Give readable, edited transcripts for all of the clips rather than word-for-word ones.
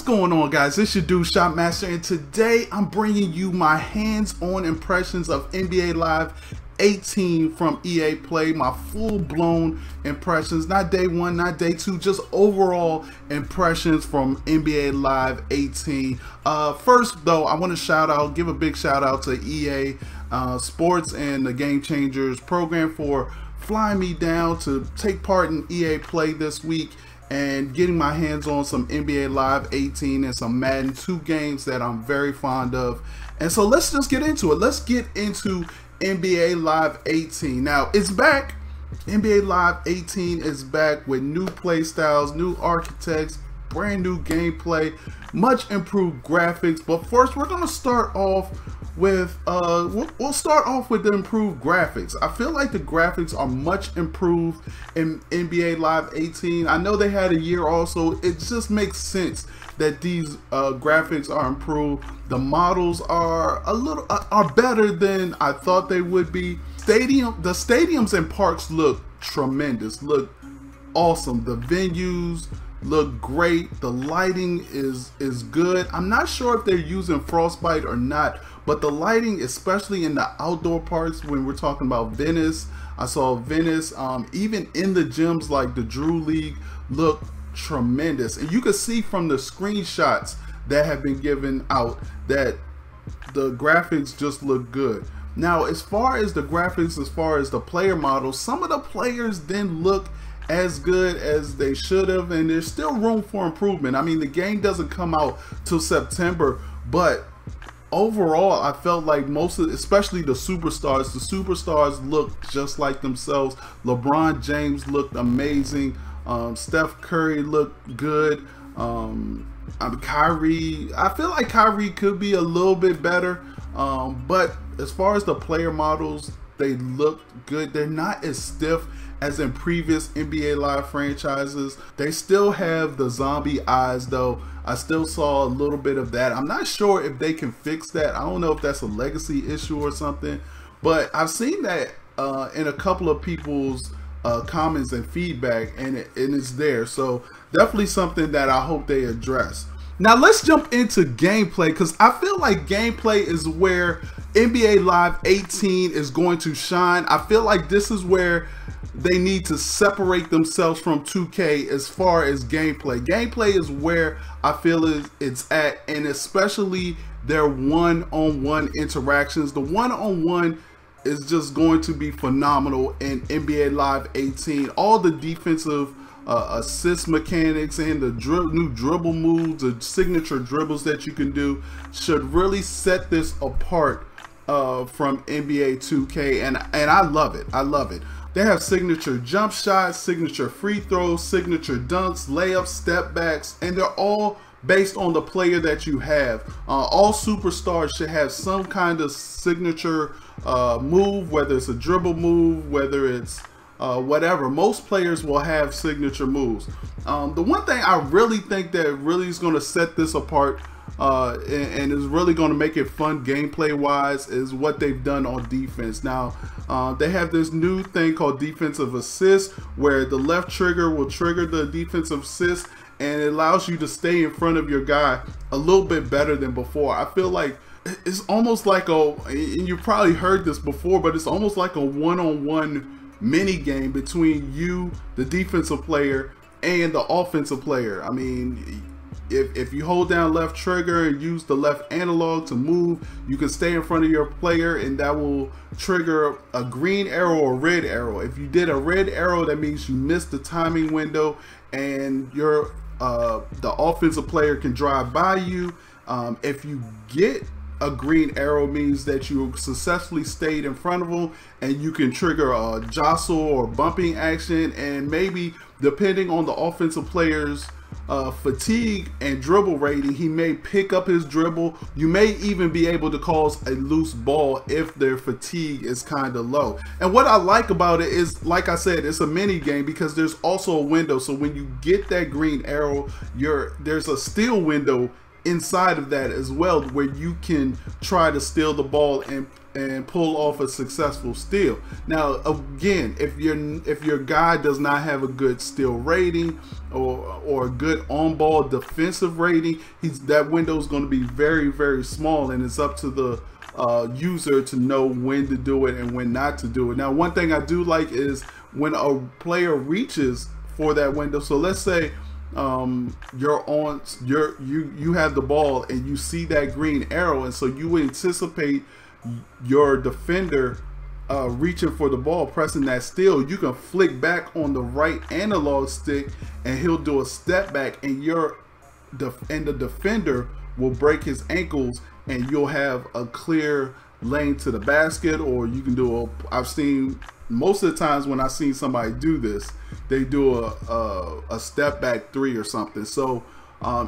going on, guys? It's your dude Shotmaster, and today I'm bringing you my hands-on impressions of NBA Live 18 from EA Play. My full-blown impressions, not day one, not day two, just overall impressions from NBA Live 18. First though, I want to give a big shout out to EA Sports and the Game Changers program for flying me down to take part in EA Play this week and getting my hands on some NBA Live 18 and some Madden 2 games that I'm very fond of. And so let's just get into it. Let's get into NBA Live 18. Now, it's back. NBA Live 18 is back with new play styles, new architects, brand new gameplay, much improved graphics. But first, we're going to start off with we'll start off with the improved graphics. I feel like the graphics are much improved in NBA Live 18. I know they had a year also. It just makes sense that these graphics are improved. The models are are better than I thought they would be. The stadiums and parks look tremendous, look awesome. The venues look great. The lighting is good. I'm not sure if they're using frostbite or not, but the lighting, especially in the outdoor parks, when we're talking about Venice, I saw Venice, even in the gyms like the Drew League, look tremendous. And you can see from the screenshots that have been given out that the graphics just look good. Now, as far as the graphics, as far as the player models, some of the players didn't look as good as they should have, and there's still room for improvement. I mean, the game doesn't come out till September, but overall I felt like especially the superstars looked just like themselves. LeBron James looked amazing. Steph Curry looked good. Kyrie, I feel like Kyrie could be a little bit better, but as far as the player models, they look good. They're not as stiff as in previous NBA Live franchises. They still have the zombie eyes though. I still saw a little bit of that. I'm not sure if they can fix that. I don't know if that's a legacy issue or something, but I've seen that in a couple of people's comments and feedback, and it's there. So definitely something that I hope they address. Now let's jump into gameplay, because I feel like gameplay is where NBA Live 18 is going to shine. I feel like this is where they need to separate themselves from 2K as far as gameplay. Gameplay is where I feel it's at, and especially their one-on-one interactions. The one-on-one is just going to be phenomenal in NBA Live 18. All the defensive assist mechanics and the new dribble moves, the signature dribbles that you can do should really set this apart from NBA 2K, and I love it. I love it. They have signature jump shots, signature free throws, signature dunks, layups, step backs, and they're all based on the player that you have. All superstars should have some kind of signature move, whether it's a dribble move, whether it's whatever. Most players will have signature moves. The one thing I really think that really is going to set this apart and is really going to make it fun gameplay wise is what they've done on defense. Now they have this new thing called defensive assist, where the left trigger will trigger the defensive assist, and it allows you to stay in front of your guy a little bit better than before. I feel like it's almost like and you've probably heard this before, but it's almost like a one-on-one mini game between you, the defensive player, and the offensive player. I mean, if you hold down left trigger and use the left analog to move, you can stay in front of your player, and that will trigger a green arrow or red arrow. If you did a red arrow, that means you missed the timing window, and your the offensive player can drive by you. If you get a green arrow, means that you successfully stayed in front of them, and you can trigger a jostle or bumping action, and maybe depending on the offensive player's fatigue and dribble rating, he may pick up his dribble. You may even be able to cause a loose ball if their fatigue is kind of low. And what I like about it is, like I said, it's a mini game because there's also a window. So when you get that green arrow, there's a steal window inside of that as well, where you can try to steal the ball and pull off a successful steal. Now, again, if your guy does not have a good steal rating or a good on-ball defensive rating, that window is going to be very, very small, and it's up to the user to know when to do it and when not to do it. Now, one thing I do like is when a player reaches for that window. So let's say you have the ball and you see that green arrow, and so you anticipate your defender reaching for the ball, pressing that steal. You can flick back on the right analog stick and he'll do a step back, and the defender will break his ankles, and you'll have a clear lane to the basket. Or you can do I've seen most of the times when I've seen somebody do this, they do a step back three or something. So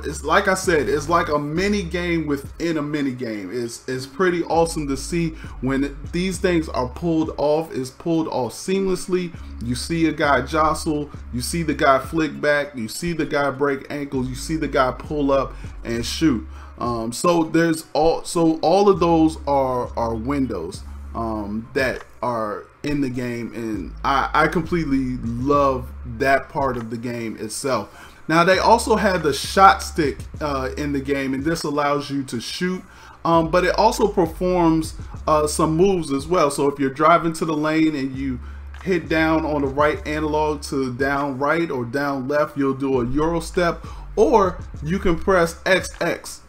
it's like I said, it's like a mini game within a mini game. It's pretty awesome to see when these things are pulled off. It's pulled off seamlessly. You see a guy jostle, you see the guy flick back, you see the guy break ankles, you see the guy pull up and shoot. So all of those are windows that are in the game, and I completely love that part of the game itself. Now, they also have the shot stick in the game, and this allows you to shoot, but it also performs some moves as well. So if you're driving to the lane and you hit down on the right analog to down right or down left, you'll do a Euro step, or you can press XX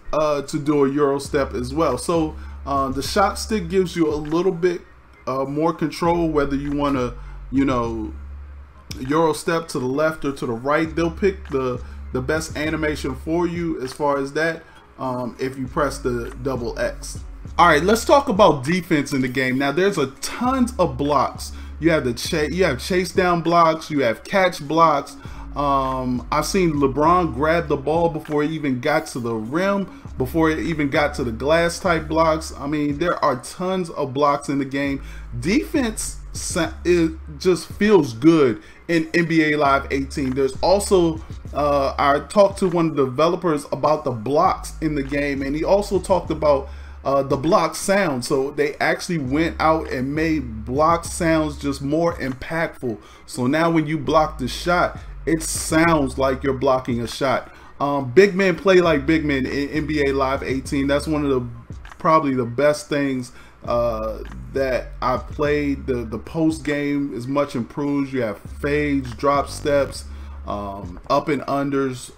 to do a Euro step as well. So the shot stick gives you a little bit more control, whether you want to, Euro step to the left or to the right. They'll pick the best animation for you as far as that, if you press the double X. All right, let's talk about defense in the game. Now, there's a tons of blocks. You have chase down blocks, you have catch blocks. I've seen LeBron grab the ball before he even got to the rim, before it even got to the glass type blocks. I mean, there are tons of blocks in the game. Defense, it just feels good in NBA Live 18. There's also I talked to one of the developers about the blocks in the game, and he also talked about the block sound. So they actually went out and made block sounds just more impactful. So now when you block the shot, it sounds like you're blocking a shot. Big men play like big men in NBA Live 18. That's one of the probably the best things that I've played. The post game is much improved. You have fades, drop steps, up and unders,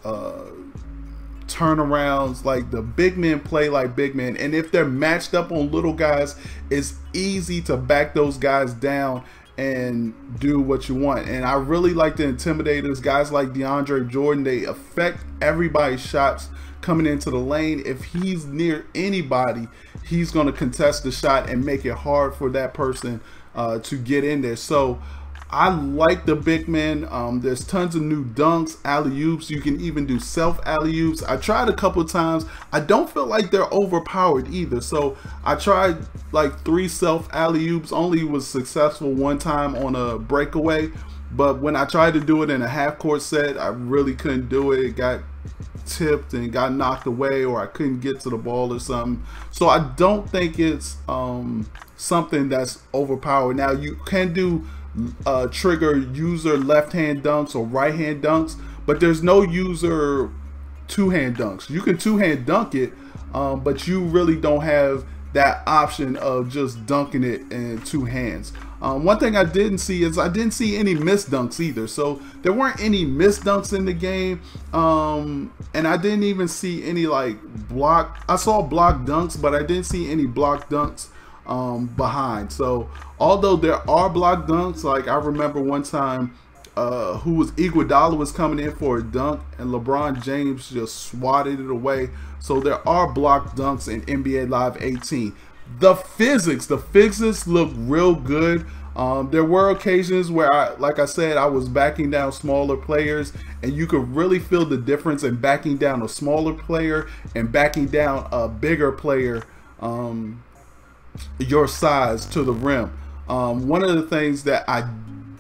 turnarounds. Like, the big men play like big men, and if they're matched up on little guys, it's easy to back those guys down and do what you want. And I really like the intimidators, guys like DeAndre Jordan. They affect everybody's shots coming into the lane. If he's near anybody, he's going to contest the shot and make it hard for that person to get in there. So I like the big men. There's tons of new dunks, alley-oops. You can even do self alley-oops. I tried a couple times. I don't feel like they're overpowered either. So I tried like 3 self alley-oops. Only was successful one time on a breakaway. But when I tried to do it in a half-court set, I really couldn't do it. It got tipped and got knocked away, or I couldn't get to the ball or something. So I don't think it's something that's overpowered. Now, you can do trigger user left-hand dunks or right-hand dunks, but there's no user two-hand dunks. You can two-hand dunk it, but you really don't have that option of just dunking it in 2 hands. One thing I didn't see is I didn't see any missed dunks either. So there weren't any missed dunks in the game, and I didn't even see any like block. I saw block dunks, but I didn't see any block dunks behind. So although there are block dunks, like I remember one time Iguodala was coming in for a dunk and LeBron James just swatted it away. So there are block dunks in NBA Live 18. The physics look real good. There were occasions where like I said, I was backing down smaller players, and you could really feel the difference in backing down a smaller player and backing down a bigger player your size to the rim. One of the things that I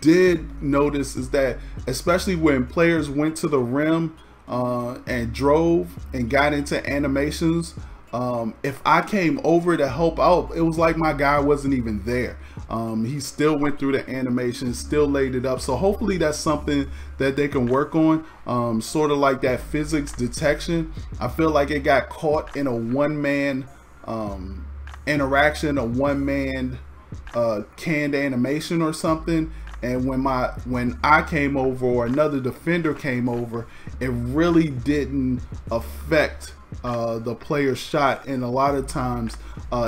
did notice is that, especially when players went to the rim and drove and got into animations, if I came over to help out, it was like my guy wasn't even there. He still went through the animation, still laid it up. So hopefully that's something that they can work on. Sort of like that physics detection. I feel like it got caught in a one-man interaction, a one-man canned animation or something. And when I came over or another defender came over, it really didn't affect the player's shot, and a lot of times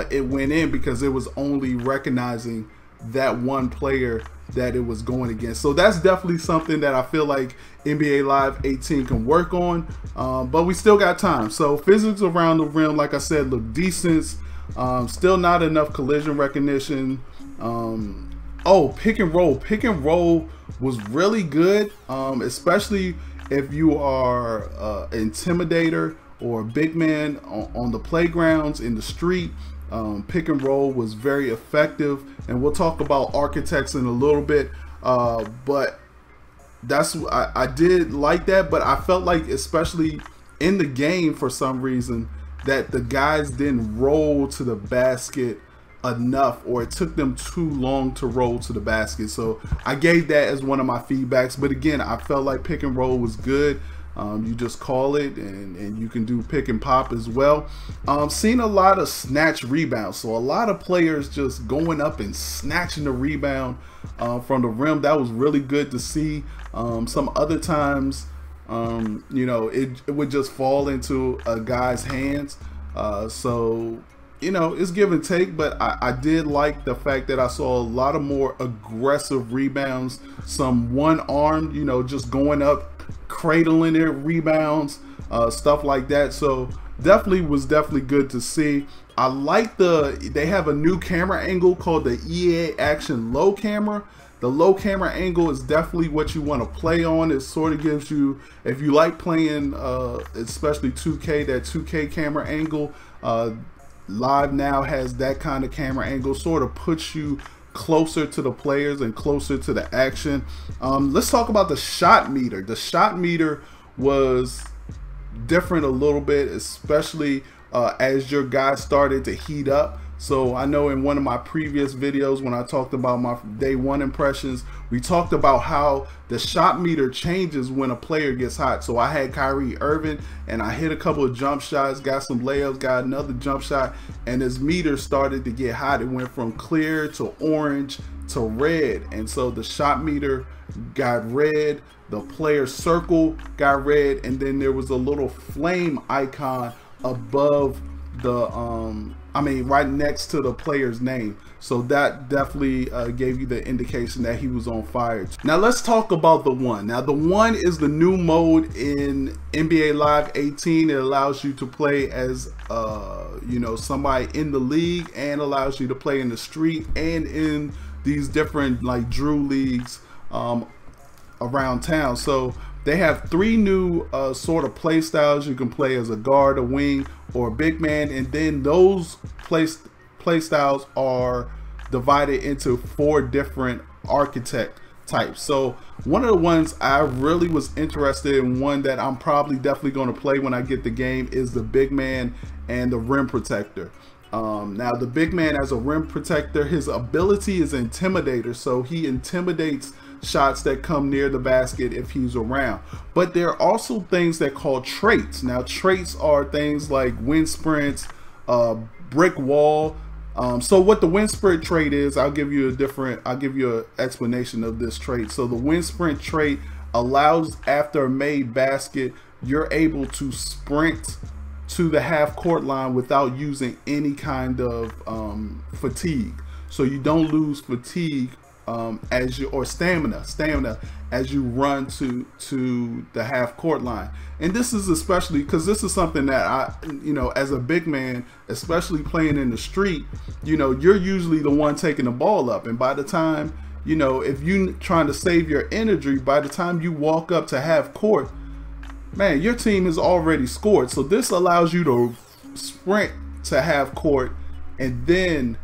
it went in because it was only recognizing that one player that it was going against. So that's definitely something that I feel like NBA Live 18 can work on, but we still got time. So physics around the rim, like I said, look decent. Still not enough collision recognition. Oh, pick and roll was really good, especially if you are an intimidator or a big man on the playgrounds, in the street. Pick and roll was very effective, and we'll talk about architects in a little bit, but that's I did like that. But I felt like, especially in the game, for some reason, that the guys didn't roll to the basket enough, or it took them too long to roll to the basket. So I gave that as one of my feedbacks. But again, I felt like pick and roll was good. You just call it, and you can do pick and pop as well. Seen a lot of snatch rebounds, so a lot of players just going up and snatching the rebound from the rim. That was really good to see. Some other times, you know, it would just fall into a guy's hands. So you know, it's give and take, but I did like the fact that I saw a lot of more aggressive rebounds, some one-armed, you know, just going up, cradling their rebounds, stuff like that. So was definitely good to see. I like they have a new camera angle called the EA Action Low Camera. The low camera angle is definitely what you want to play on. It sort of gives you, if you like playing, especially 2K, that 2K camera angle, Live now has that kind of camera angle, sort of puts you closer to the players and closer to the action. Let's talk about the shot meter. The shot meter was different a little bit, especially as your guy started to heat up. So I know in one of my previous videos, when I talked about my day one impressions, we talked about how the shot meter changes when a player gets hot. So I had Kyrie Irving, and I hit a couple of jump shots, got some layups, got another jump shot, and his meter started to get hot. It went from clear to orange to red, and so the shot meter got red, the player circle got red, and then there was a little flame icon above the right next to the player's name. So that definitely gave you the indication that he was on fire. Now let's talk about the one. Now the one is the new mode in NBA Live 18. It allows you to play as you know, somebody in the league, and allows you to play in the street and in these different like Drew leagues around town. So they have 3 new sort of play styles. You can play as a guard, a wing, or a big man, and then those play styles are divided into 4 different architect types. So one of the ones I really was interested in, one that I'm probably definitely going to play when I get the game, is the big man and the rim protector. Now the big man as a rim protector, his ability is intimidator, so he intimidates shots that come near the basket if he's around. But there are also things that call traits. Now traits are things like wind sprints, brick wall. So what the wind sprint trait is, I'll give you an explanation of this trait. So the wind sprint trait allows, after a made basket, you're able to sprint to the half court line without using any kind of fatigue. So you don't lose fatigue or stamina as you run to the half court line. And this is especially because this is something that as a big man, especially playing in the street, you're usually the one taking the ball up, and by the time, if you trying to save your energy, by the time you walk up to half court, man, your team has already scored. So this allows you to sprint to half court and then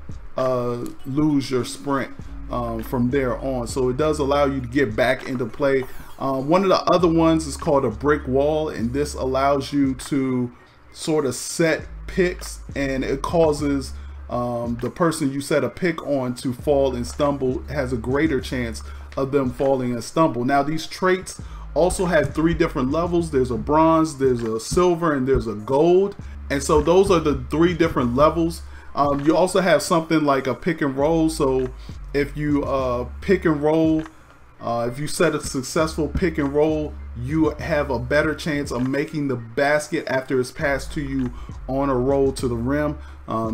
lose your sprint from there on. So it does allow you to get back into play. One of the other ones is called a brick wall, and this allows you to sort of set picks, and it causes the person you set a pick on to fall and stumble, has a greater chance of them falling and stumble. Now these traits also have 3 different levels. There's a bronze, there's a silver, and there's a gold. And so those are the 3 different levels. You also have something like a pick and roll. So if you pick and roll, if you set a successful pick and roll, you have a better chance of making the basket after it's passed to you on a roll to the rim.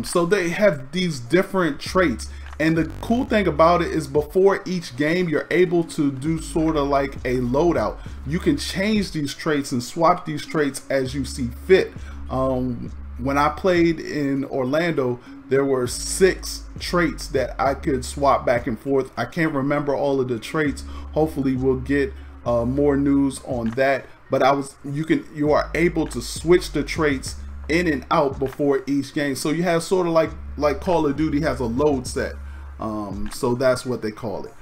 So they have these different traits. And the cool thing about it is before each game, you're able to do sort of like a loadout. You can change these traits and swap these traits as you see fit. When I played in Orlando, there were 6 traits that I could swap back and forth. I can't remember all of the traits. Hopefully we'll get more news on that. But you are able to switch the traits in and out before each game. So you have sort of like Call of Duty has a load set. So that's what they call it.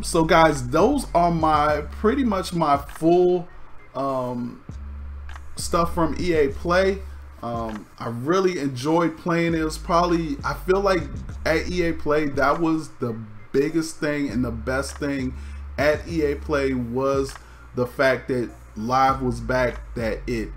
So guys, those are pretty much my full stuff from EA Play. I really enjoyed playing it. It was probably, I feel like at EA Play, that was the biggest thing and the best thing at EA Play was the fact that Live was back, that it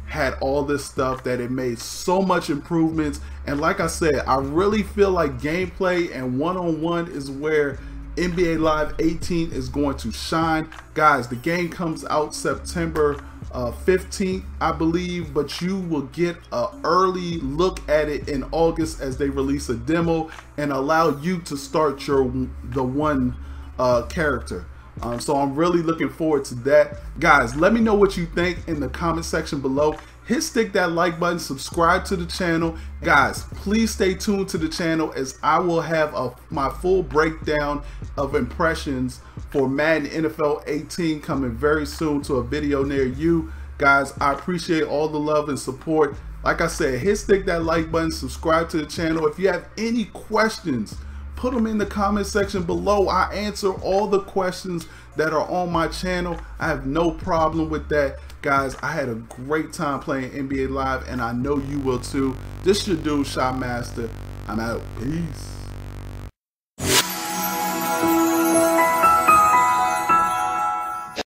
had all this stuff, that it made so much improvements. And like I said, I really feel like gameplay and one-on-one is where NBA Live 18 is going to shine. Guys, the game comes out September 15th, I believe, but you will get an early look at it in August as they release a demo and allow you to start the one character. So I'm really looking forward to that. Guys, let me know what you think in the comment section below. Stick that like button, subscribe to the channel. Guys, please stay tuned to the channel as I will have my full breakdown of impressions for Madden NFL 18 coming very soon to a video near you. Guys, I appreciate all the love and support. Like I said, stick that like button, subscribe to the channel. If you have any questions, put them in the comment section below. I answer all the questions that are on my channel. I have no problem with that. Guys, I had a great time playing NBA Live, and I know you will too. This is your dude, Shot Master. I'm out. Peace.